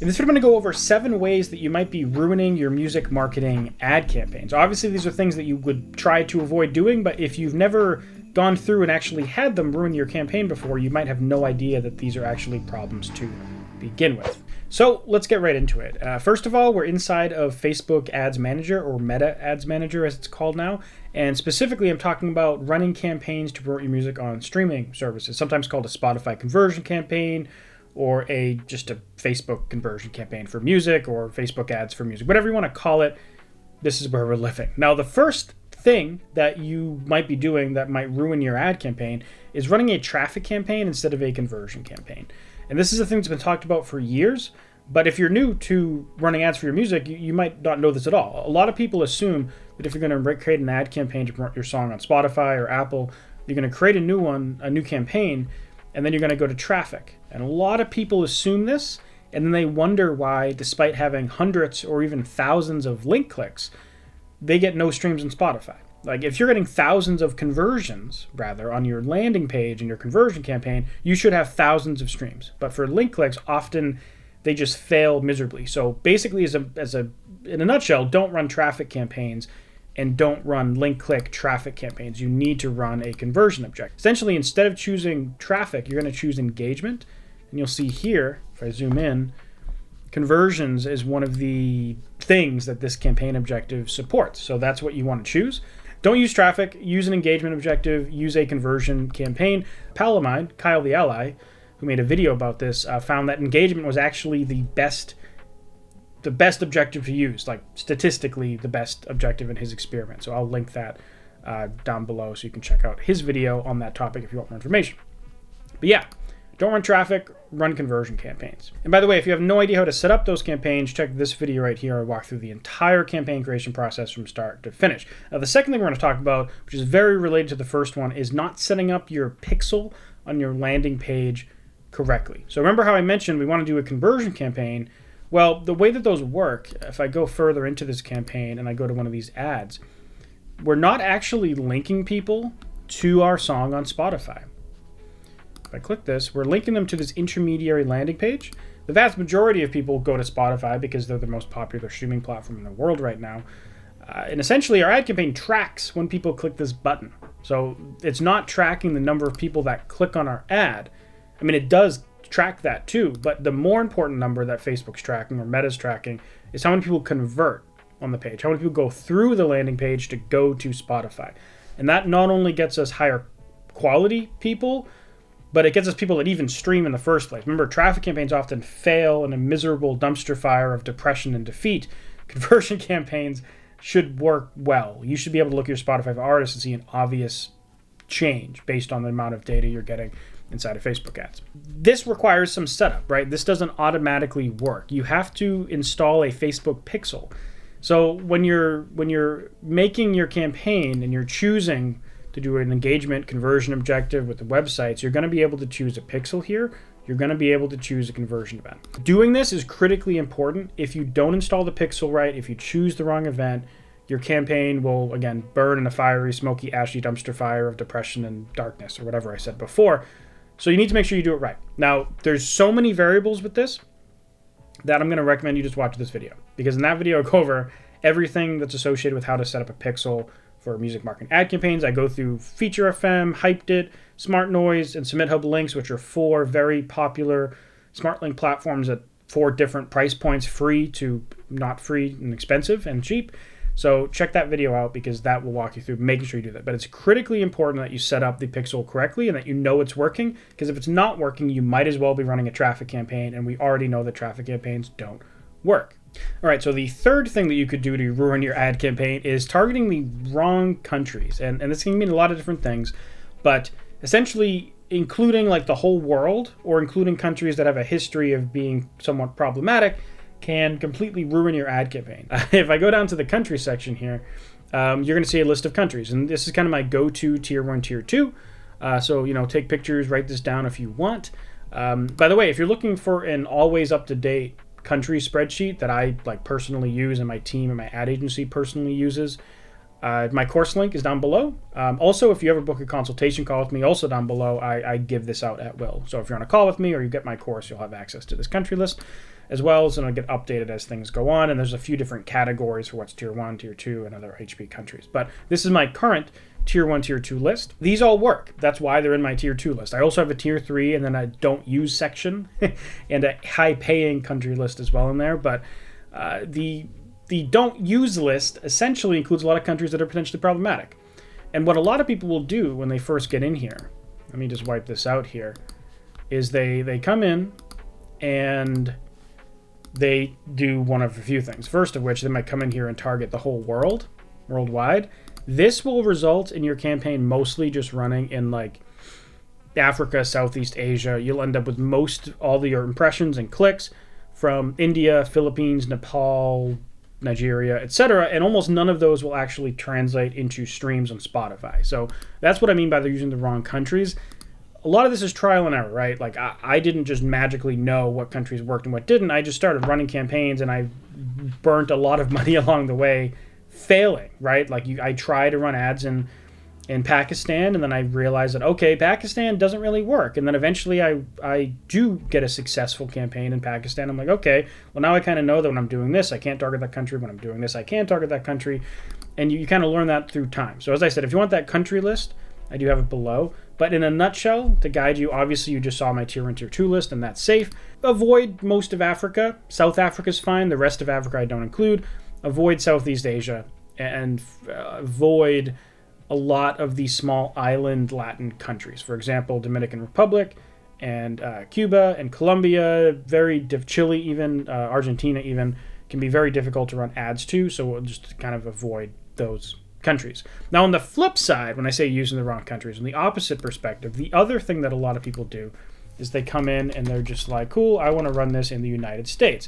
In this video, I'm going to go over 7 ways that you might be ruining your music marketing ad campaigns. Obviously, these are things that you would try to avoid doing, but if you've never gone through and actually had them ruin your campaign before, you might have no idea that these are actually problems to begin with. So let's get right into it. First of all, we're inside of Facebook Ads Manager, or Meta Ads Manager as it's called now. And specifically, I'm talking about running campaigns to promote your music on streaming services, sometimes called a Spotify conversion campaign, or just a Facebook conversion campaign for music, or Facebook ads for music, whatever you want to call it. This is where we're living. Now, the first thing that you might be doing that might ruin your ad campaign is running a traffic campaign instead of a conversion campaign. And this is a thing that's been talked about for years, but if you're new to running ads for your music, you might not know this at all. A lot of people assume that if you're going to create an ad campaign to promote your song on Spotify or Apple, you're going to create a new campaign, and then you're going to go to traffic. And a lot of people assume this, and then they wonder why, despite having hundreds or even thousands of link clicks, they get no streams on Spotify. Like, if you're getting thousands of conversions, rather, on your landing page and your conversion campaign, you should have thousands of streams. But for link clicks, often they just fail miserably. So basically, in a nutshell, don't run traffic campaigns and don't run link click traffic campaigns. You need to run a conversion objective. Essentially, instead of choosing traffic, you're going to choose engagement. And you'll see here, if I zoom in, conversions is one of the things that this campaign objective supports. So that's what you want to choose. Don't use traffic, use an engagement objective, use a conversion campaign. A pal of mine, Kyle the Ally, who made a video about this, found that engagement was actually the best objective to use, like statistically the best objective in his experiment. So I'll link that down below so you can check out his video on that topic if you want more information. But yeah, don't run traffic, run conversion campaigns. And by the way, if you have no idea how to set up those campaigns, check this video right here. I walk through the entire campaign creation process from start to finish. Now, the second thing we're going to talk about, which is very related to the first one, is not setting up your pixel on your landing page correctly. So remember how I mentioned we want to do a conversion campaign? Well, the way that those work, if I go further into this campaign and I go to one of these ads, we're not actually linking people to our song on Spotify. If I click this, we're linking them to this intermediary landing page. The vast majority of people go to Spotify because they're the most popular streaming platform in the world right now. And essentially, our ad campaign tracks when people click this button. So it's not tracking the number of people that click on our ad. I mean, it does track that too, but the more important number that Facebook's tracking or Meta's tracking is how many people convert on the page, how many people go through the landing page to go to Spotify. And that not only gets us higher quality people, but it gets us people that even stream in the first place. Remember, traffic campaigns often fail in a miserable dumpster fire of depression and defeat. Conversion campaigns should work well. You should be able to look at your Spotify for artists and see an obvious change based on the amount of data you're getting inside of Facebook ads. This requires some setup, right? This doesn't automatically work. You have to install a Facebook pixel. So when you're making your campaign and you're choosing to do an engagement conversion objective with the websites, you're going to be able to choose a pixel here. You're going to be able to choose a conversion event. Doing this is critically important. If you don't install the pixel right, if you choose the wrong event, your campaign will, again, burn in a fiery, smoky, ashy dumpster fire of depression and darkness, or whatever I said before. So you need to make sure you do it right. Now, there's so many variables with this that I'm going to recommend you just watch this video, because in that video I go over everything that's associated with how to set up a pixel for music marketing ad campaigns. I go through Feature FM, Hyped It, Smart Noise, and Submit Hub Links, which are 4 very popular smart link platforms at 4 different price points, free to not free and expensive and cheap. So check that video out, because that will walk you through making sure you do that. But it's critically important that you set up the pixel correctly and that you know it's working, because if it's not working, you might as well be running a traffic campaign, and we already know that traffic campaigns don't work. All right, so the third thing that you could do to ruin your ad campaign is targeting the wrong countries. And this can mean a lot of different things, but essentially including like the whole world, or including countries that have a history of being somewhat problematic, can completely ruin your ad campaign. If I go down to the country section here, you're going to see a list of countries. And this is kind of my go-to tier 1, tier 2. So, take pictures, write this down if you want. By the way, if you're looking for an always up-to-date country spreadsheet that I personally use, and my team and my ad agency personally uses, my course link is down below. Also, if you ever book a consultation call with me, also down below, I give this out at will. So if you're on a call with me or you get my course, you'll have access to this country list. as well as it'll get updated as things go on. And there's a few different categories for what's tier 1, tier 2, and other HP countries. But this is my current tier 1, tier 2 list. These all work. That's why they're in my tier 2 list. I also have a tier 3 and then a don't use section and a high paying country list as well in there. But the don't use list essentially includes a lot of countries that are potentially problematic. And what a lot of people will do when they first get in here, let me just wipe this out here, is they come in and they do one of a few things. First of which, they might come in here and target the whole worldwide. This will result in your campaign mostly just running in like Africa, Southeast Asia. You'll end up with all of your impressions and clicks from India, Philippines, Nepal, Nigeria, etc., and almost none of those will actually translate into streams on Spotify. So that's what I mean by they're using the wrong countries. A lot of this is trial and error, right? Like I didn't just magically know what countries worked and what didn't. I just started running campaigns and I burnt a lot of money along the way failing, right? Like I try to run ads in Pakistan, and then I realized that, okay, Pakistan doesn't really work. And then eventually I do get a successful campaign in Pakistan. I'm like, okay, well, now I kind of know that when I'm doing this, I can't target that country. When I'm doing this, I can target that country. And you kind of learn that through time. So as I said, if you want that country list, I do have it below. But in a nutshell, to guide you, obviously you just saw my tier 1, tier 2 list, and that's safe. Avoid most of Africa. South Africa's fine. The rest of Africa I don't include. Avoid Southeast Asia, and avoid a lot of these small island Latin countries. For example, Dominican Republic and Cuba and Colombia, Chile even, Argentina even, can be very difficult to run ads to, so we'll just kind of avoid those countries. Now, on the flip side, when I say using the wrong countries, on the opposite perspective, the other thing that a lot of people do is they come in and they're just like, cool, I want to run this in the United States.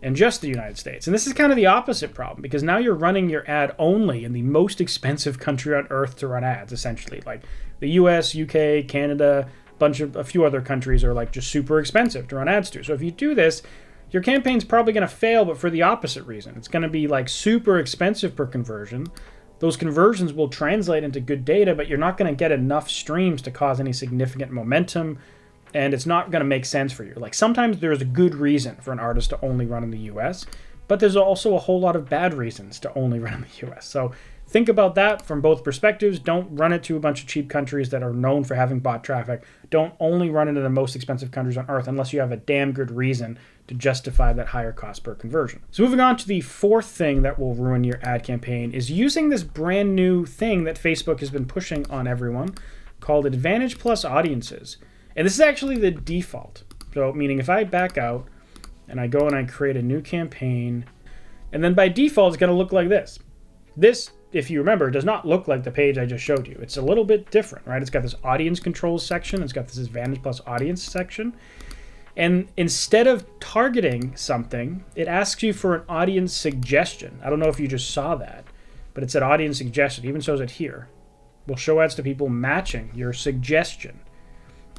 And just the United States. And this is kind of the opposite problem, because now you're running your ad only in the most expensive country on earth to run ads, essentially. Like the US, UK, Canada, a few other countries are like just super expensive to run ads to. So if you do this, your campaign's probably going to fail, but for the opposite reason. It's going to be like super expensive per conversion. Those conversions will translate into good data, but you're not going to get enough streams to cause any significant momentum, and it's not going to make sense for you. Like sometimes there's a good reason for an artist to only run in the US, but there's also a whole lot of bad reasons to only run in the US. So think about that from both perspectives. Don't run it to a bunch of cheap countries that are known for having bot traffic. Don't only run into the most expensive countries on earth unless you have a damn good reason to justify that higher cost per conversion. So moving on to the fourth thing that will ruin your ad campaign is using this brand new thing that Facebook has been pushing on everyone called Advantage Plus Audiences. And this is actually the default. So meaning if I back out and I go and I create a new campaign, and then by default it's going to look like this. This, if you remember, does not look like the page I just showed you. It's a little bit different, right? It's got this audience controls section. It's got this Advantage Plus Audience section. And instead of targeting something, it asks you for an audience suggestion. I don't know if you just saw that, but it said audience suggestion. It even shows it here. We'll show ads to people matching your suggestion.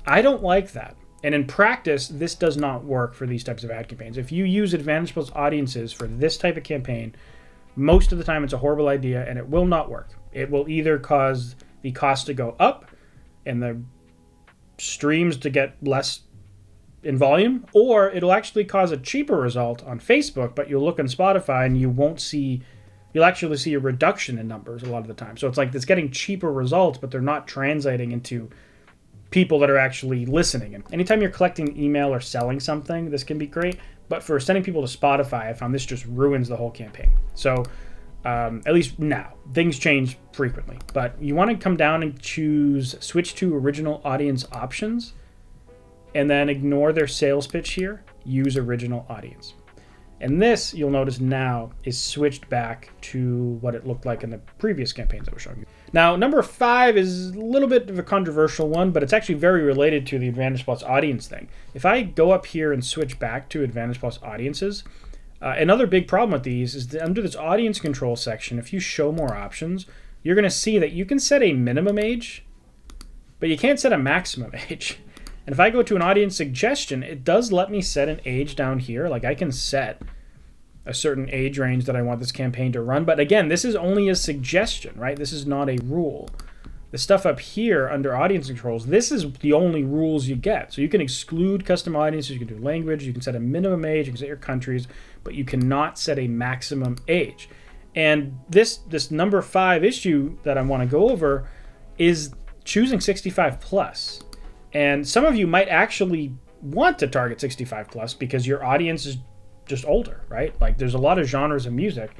I don't like that. And in practice, this does not work for these types of ad campaigns. If you use Advantage Plus Audiences for this type of campaign, most of the time it's a horrible idea and it will not work. It will either cause the cost to go up and the streams to get less in volume, or it'll actually cause a cheaper result on Facebook, but you'll look on Spotify and you'll actually see a reduction in numbers a lot of the time. So it's like it's getting cheaper results, but they're not translating into people that are actually listening. And anytime you're collecting email or selling something, this can be great. But for sending people to Spotify, I found this just ruins the whole campaign. So at least now, things change frequently. But you want to come down and switch to original audience options, and then ignore their sales pitch here. Use original audience. And this, you'll notice now, is switched back to what it looked like in the previous campaigns I was showing you. Now, number 5 is a little bit of a controversial one, but it's actually very related to the Advantage Plus Audience thing. If I go up here and switch back to Advantage Plus Audiences, another big problem with these is that under this audience control section, if you show more options, you're going to see that you can set a minimum age, but you can't set a maximum age. And if I go to an audience suggestion, it does let me set an age down here. Like I can set a certain age range that I want this campaign to run. But again, this is only a suggestion, right? This is not a rule. The stuff up here under audience controls, this is the only rules you get. So you can exclude custom audiences, you can do language, you can set a minimum age, you can set your countries, but you cannot set a maximum age. And this number 5 issue that I want to go over is choosing 65 plus. And some of you might actually want to target 65 plus because your audience is just older, right? Like there's a lot of genres of music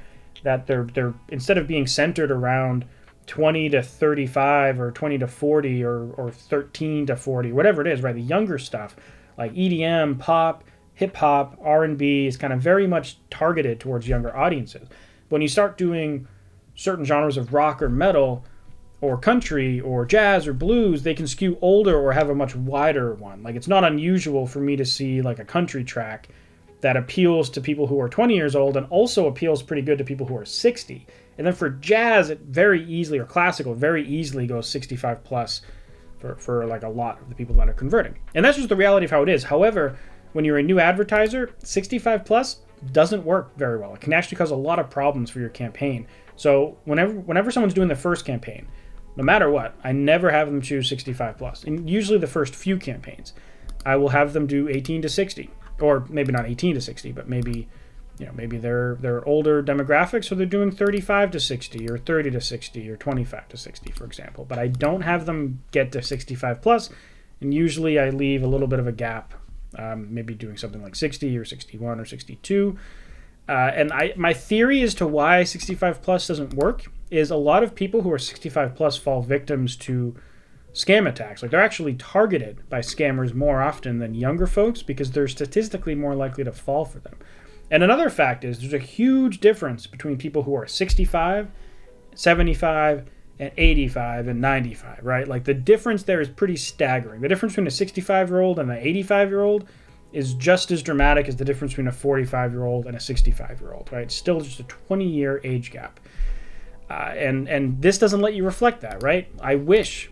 that they're instead of being centered around 20 to 35 or 20 to 40 or 13 to 40, whatever it is, right? The younger stuff like EDM, pop, hip hop, R&B is kind of very much targeted towards younger audiences. When you start doing certain genres of rock or metal or country or jazz or blues, they can skew older or have a much wider one. Like it's not unusual for me to see like a country track that appeals to people who are 20 years old and also appeals pretty good to people who are 60. And then for jazz, it very easily, or classical, very easily goes 65 plus for like a lot of the people that are converting. And that's just the reality of how it is. However, when you're a new advertiser, 65 plus doesn't work very well. It can actually cause a lot of problems for your campaign. So whenever someone's doing their first campaign, no matter what, I never have them choose 65 plus. And usually the first few campaigns, I will have them do 18 to 60. Or maybe not 18 to 60, but maybe they're older demographics, so they're doing 35 to 60 or 30 to 60 or 25 to 60, for example. But I don't have them get to 65 plus, and usually I leave a little bit of a gap, maybe doing something like 60 or 61 or 62. And my theory as to why 65 plus doesn't work is a lot of people who are 65 plus fall victims to scam attacks. Like they're actually targeted by scammers more often than younger folks because they're statistically more likely to fall for them. And another fact is there's a huge difference between people who are 65, 75, and 85 and 95, right? Like the difference there is pretty staggering. The difference between a 65-year-old and an 85-year-old is just as dramatic as the difference between a 45-year-old and a 65-year-old, right? It's still just a 20-year age gap. And this doesn't let you reflect that, right? I wish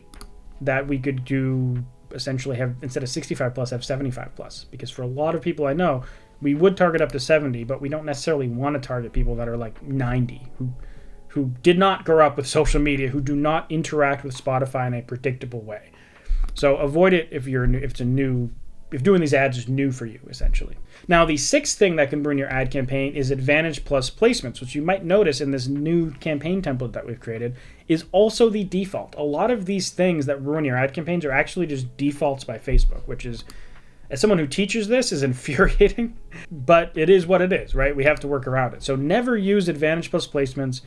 that we could do essentially have, instead of 65 plus, have 75 plus, because for a lot of people I know, we would target up to 70, but we don't necessarily want to target people that are like 90 who did not grow up with social media, who do not interact with Spotify in a predictable way. So avoid it if doing these ads is new for you, essentially. Now, the sixth thing that can ruin your ad campaign is Advantage Plus placements, which you might notice in this new campaign template that we've created is also the default. A lot of these things that ruin your ad campaigns are actually just defaults by Facebook, which is, as someone who teaches this, is infuriating, but it is what it is, right? We have to work around it. So never use Advantage Plus placements.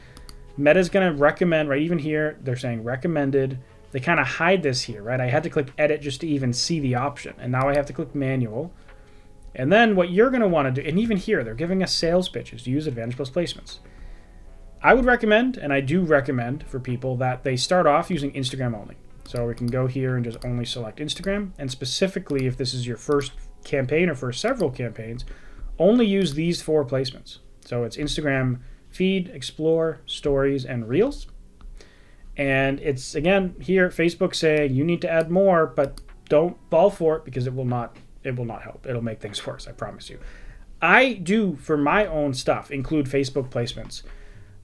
Meta's going to recommend, right? Even here, they're saying recommended. They kind of hide this here, right? I had to click edit just to even see the option. And now I have to click manual. And then what you're going to want to do, and even here, they're giving us sales pitches to use Advantage Plus placements. I would recommend, and I do recommend for people, that they start off using Instagram only. So we can go here and just only select Instagram. And specifically, if this is your first campaign or for several campaigns, only use these 4 placements. So it's Instagram feed, explore, stories, and reels. And it's, again, here Facebook saying you need to add more, but don't fall for it because it will not help. It'll make things worse, I promise you. I do, for my own stuff, include Facebook placements,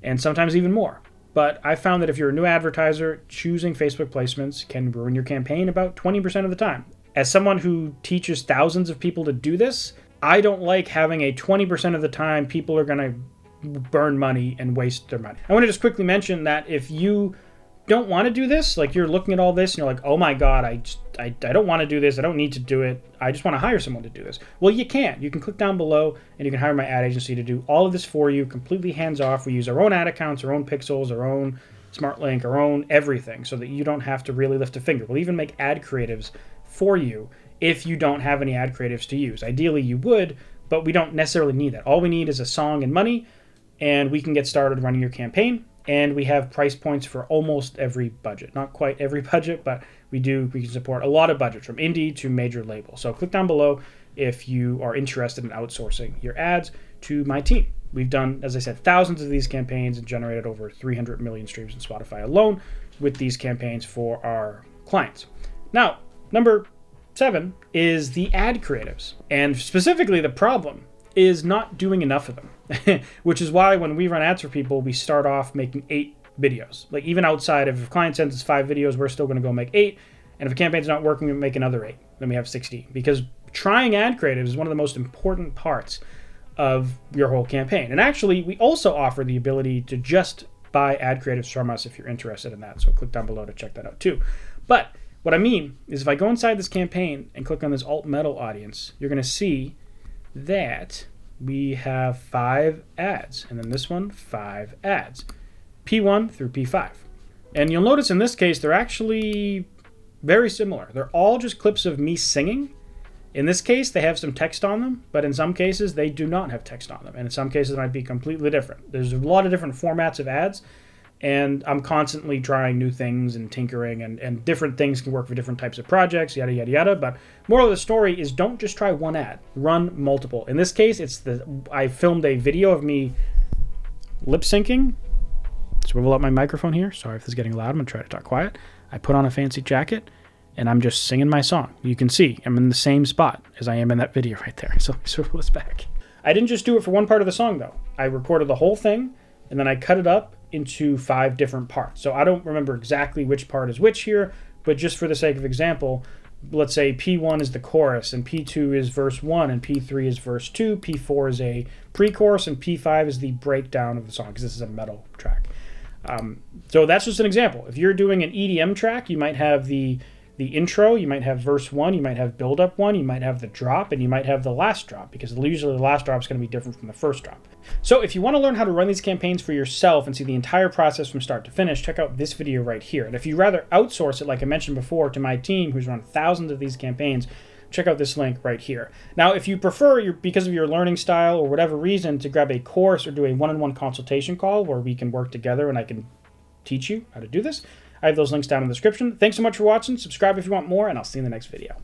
and sometimes even more. But I found that if you're a new advertiser, choosing Facebook placements can ruin your campaign about 20% of the time. As someone who teaches thousands of people to do this, I don't like having a 20% of the time people are going to burn money and waste their money. I want to just quickly mention that if you don't want to do this, like you're looking at all this and you're like, oh my God, I don't want to do this. I don't need to do it. I just want to hire someone to do this. Well, you can. You can click down below and you can hire my ad agency to do all of this for you, completely hands-off. We use our own ad accounts, our own pixels, our own smart link, our own everything, so that you don't have to really lift a finger. We'll even make ad creatives for you if you don't have any ad creatives to use. Ideally, you would, but we don't necessarily need that. All we need is a song and money, and we can get started running your campaign. And we have price points for almost every budget. Not quite every budget, but we can support a lot of budgets from indie to major label. So click down below if you are interested in outsourcing your ads to my team. We've done, as I said, thousands of these campaigns and generated over 300 million streams in Spotify alone with these campaigns for our clients. Now, number 7 is the ad creatives. And specifically, the problem is not doing enough of them. Which is why when we run ads for people, we start off making 8 videos. Like even outside of if a client sends us 5 videos, we're still going to go make 8. And if a campaign's not working, we make another 8. Then we have 16. Because trying ad creative is one of the most important parts of your whole campaign. And actually, we also offer the ability to just buy ad creatives from us if you're interested in that. So click down below to check that out too. But what I mean is if I go inside this campaign and click on this alt metal audience, you're going to see that we have 5 ads. And then this one, 5 ads. P1 through P5. And you'll notice in this case, they're actually very similar. They're all just clips of me singing. In this case, they have some text on them, but in some cases, they do not have text on them. And in some cases, it might be completely different. There's a lot of different formats of ads, and I'm constantly trying new things and tinkering, and different things can work for different types of projects, yada, yada, yada. But moral of the story is don't just try one ad. Run multiple. In this case, I filmed a video of me lip syncing. Swivel up my microphone here. Sorry if this is getting loud. I'm going to try to talk quiet. I put on a fancy jacket, and I'm just singing my song. You can see I'm in the same spot as I am in that video right there. So let me swivel this back. I didn't just do it for one part of the song, though. I recorded the whole thing, and then I cut it up into 5 different parts. So I don't remember exactly which part is which here, but just for the sake of example, let's say P1 is the chorus, and P2 is verse 1, and P3 is verse 2, P4 is a pre-chorus, and P5 is the breakdown of the song, because this is a metal track. So that's just an example. If you're doing an EDM track, you might have the intro, you might have verse 1, you might have build-up 1, you might have the drop, and you might have the last drop, because usually the last drop is going to be different from the first drop. So if you want to learn how to run these campaigns for yourself and see the entire process from start to finish, check out this video right here. And if you'd rather outsource it, like I mentioned before, to my team who's run thousands of these campaigns, check out this link right here. Now, if you prefer, because of your learning style or whatever reason, to grab a course or do a one-on-one consultation call where we can work together and I can teach you how to do this, I have those links down in the description. Thanks so much for watching. Subscribe if you want more, and I'll see you in the next video.